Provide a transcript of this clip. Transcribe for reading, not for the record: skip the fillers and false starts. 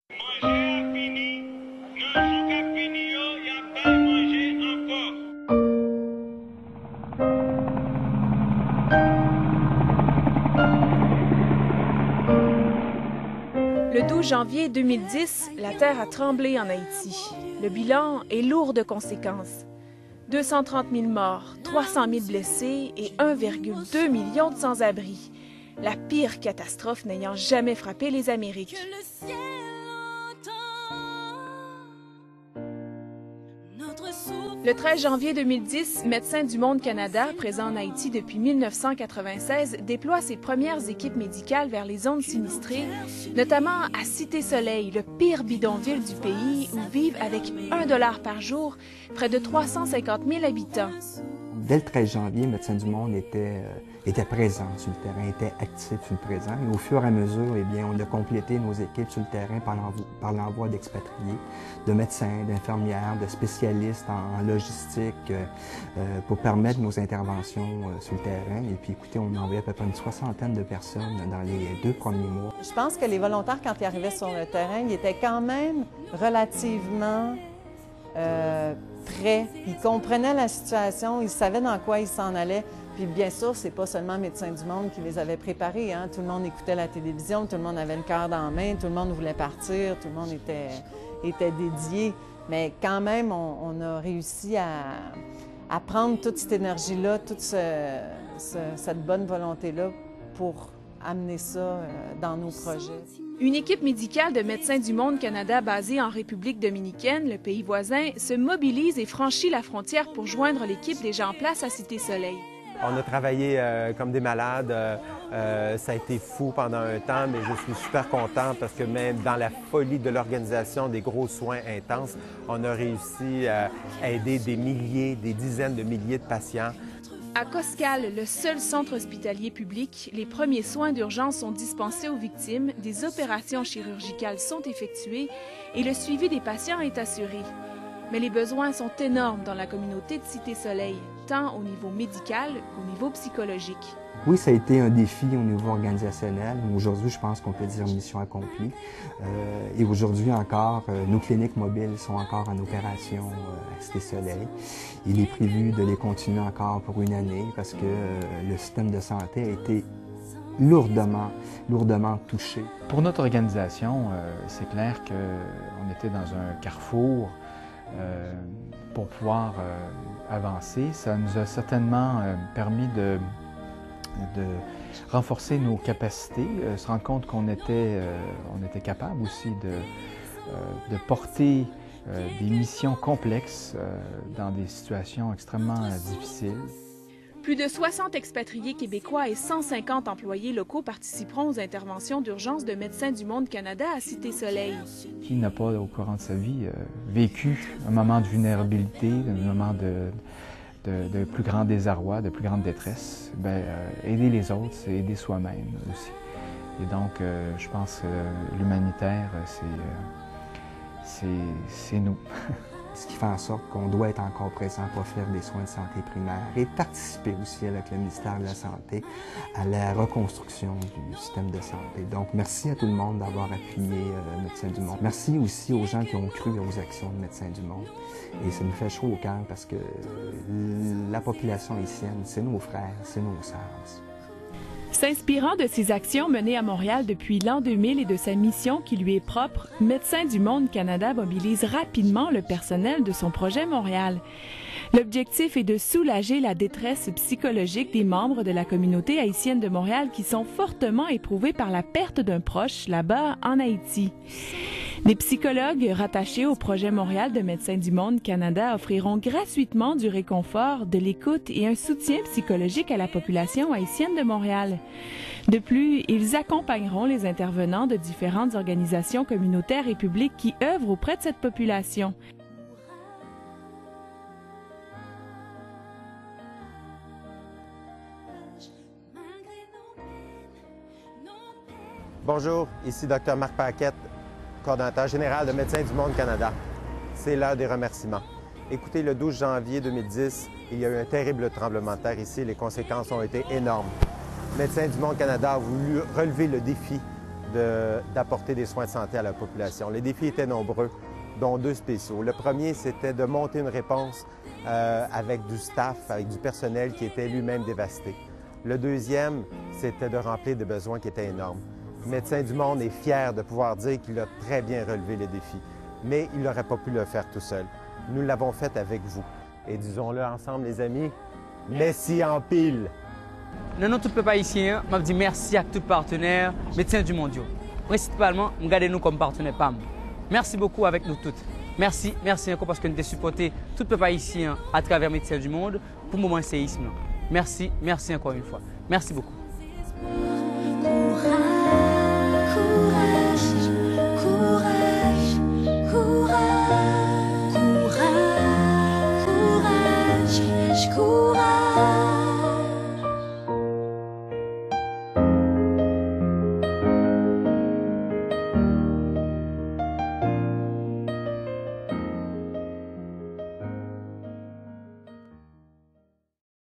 Manger a fini, non sou ka fini yo, y a pas manger encore. Le 12 janvier 2010, la terre a tremblé en Haïti. Le bilan est lourd de conséquences. 230 000 morts, 300 000 blessés et 1,2 million de sans-abri. La pire catastrophe n'ayant jamais frappé les Amériques. Le 13 janvier 2010, Médecins du Monde Canada, présent en Haïti depuis 1996, déploie ses premières équipes médicales vers les zones sinistrées, notamment à Cité-Soleil, le pire bidonville du pays, où vivent avec $1 par jour près de 350 000 habitants. Dès le 13 janvier, Médecins du Monde était présent sur le terrain, était actif sur le terrain. Et au fur et à mesure, eh bien, on a complété nos équipes sur le terrain par l'envoi d'expatriés, de médecins, d'infirmières, de spécialistes en logistique pour permettre nos interventions sur le terrain. Et puis, écoutez, on a envoyé à peu près une 60aine de personnes dans les 2 premiers mois. Je pense que les volontaires, quand ils arrivaient sur le terrain, ils étaient quand même relativement prêts. Ils comprenaient la situation, ils savaient dans quoi ils s'en allaient. Puis bien sûr, c'est pas seulement Médecins du Monde qui les avait préparés. Hein? Tout le monde écoutait la télévision, tout le monde avait le cœur dans la main, tout le monde voulait partir, tout le monde était dédié. Mais quand même, on a réussi à prendre toute cette énergie-là, toute cette bonne volonté-là pour amener ça dans nos projets. Une équipe médicale de Médecins du Monde Canada basée en République dominicaine, le pays voisin, se mobilise et franchit la frontière pour joindre l'équipe déjà en place à Cité-Soleil. On a travaillé comme des malades. Ça a été fou pendant un temps, mais je suis super content parce que même dans la folie de l'organisation des gros soins intenses, on a réussi à aider des milliers, des dizaines de milliers de patients. À Coscal, le seul centre hospitalier public, les premiers soins d'urgence sont dispensés aux victimes, des opérations chirurgicales sont effectuées et le suivi des patients est assuré. Mais les besoins sont énormes dans la communauté de Cité-Soleil, tant au niveau médical qu'au niveau psychologique. Oui, ça a été un défi au niveau organisationnel, mais aujourd'hui, je pense qu'on peut dire mission accomplie. Et aujourd'hui encore, nos cliniques mobiles sont encore en opération à Cité-Soleil. Il est prévu de les continuer encore pour une année parce que le système de santé a été lourdement touché. Pour notre organisation, c'est clair qu'on était dans un carrefour pour pouvoir avancer. Ça nous a certainement permis de renforcer nos capacités, se rendre compte qu'on était capable aussi de porter des missions complexes dans des situations extrêmement difficiles. Plus de 60 expatriés québécois et 150 employés locaux participeront aux interventions d'urgence de Médecins du Monde Canada à Cité-Soleil. Qui n'a pas, au courant de sa vie, vécu un moment de vulnérabilité, un moment de plus grand désarroi, de plus grande détresse? Aider les autres, c'est aider soi-même aussi. Et donc, je pense que l'humanitaire, c'est nous. Ce qui fait en sorte qu'on doit être encore présent pour offrir des soins de santé primaires et participer aussi avec le ministère de la Santé à la reconstruction du système de santé. Donc, merci à tout le monde d'avoir appuyé Médecins du Monde. Merci aussi aux gens qui ont cru aux actions de Médecins du Monde. Et ça nous fait chaud au cœur parce que la population haïtienne, c'est nos frères, c'est nos sœurs aussi. S'inspirant de ses actions menées à Montréal depuis l'an 2000 et de sa mission qui lui est propre, Médecins du Monde Canada mobilise rapidement le personnel de son projet Montréal. L'objectif est de soulager la détresse psychologique des membres de la communauté haïtienne de Montréal qui sont fortement éprouvés par la perte d'un proche là-bas en Haïti. Des psychologues rattachés au projet Montréal de Médecins du Monde Canada offriront gratuitement du réconfort, de l'écoute et un soutien psychologique à la population haïtienne de Montréal. De plus, ils accompagneront les intervenants de différentes organisations communautaires et publiques qui œuvrent auprès de cette population. Bonjour, ici Dr Marc Paquette, coordonnateur général de Médecins du Monde Canada. C'est l'heure des remerciements. Écoutez, le 12 janvier 2010, il y a eu un terrible tremblement de terre ici. Les conséquences ont été énormes. Médecins du Monde Canada a voulu relever le défi d'apporter des soins de santé à la population. Les défis étaient nombreux, dont 2 spéciaux. Le premier, c'était de monter une réponse avec du staff, avec du personnel qui était lui-même dévasté. Le deuxième, c'était de remplir des besoins qui étaient énormes. Médecins du Monde est fier de pouvoir dire qu'il a très bien relevé les défis, mais il n'aurait pas pu le faire tout seul. Nous l'avons fait avec vous. Et disons-le ensemble, les amis, merci en pile! Dans notre peuple haïtien, je dis merci à tous les partenaires Médecins du Monde. Principalement, nous gardons nous comme partenaires PAM. Merci beaucoup avec nous toutes. Merci encore parce que nous avons supporté tout le peuple haïtien à travers Médecins du Monde pour le moment séisme. Merci encore une fois. Merci beaucoup.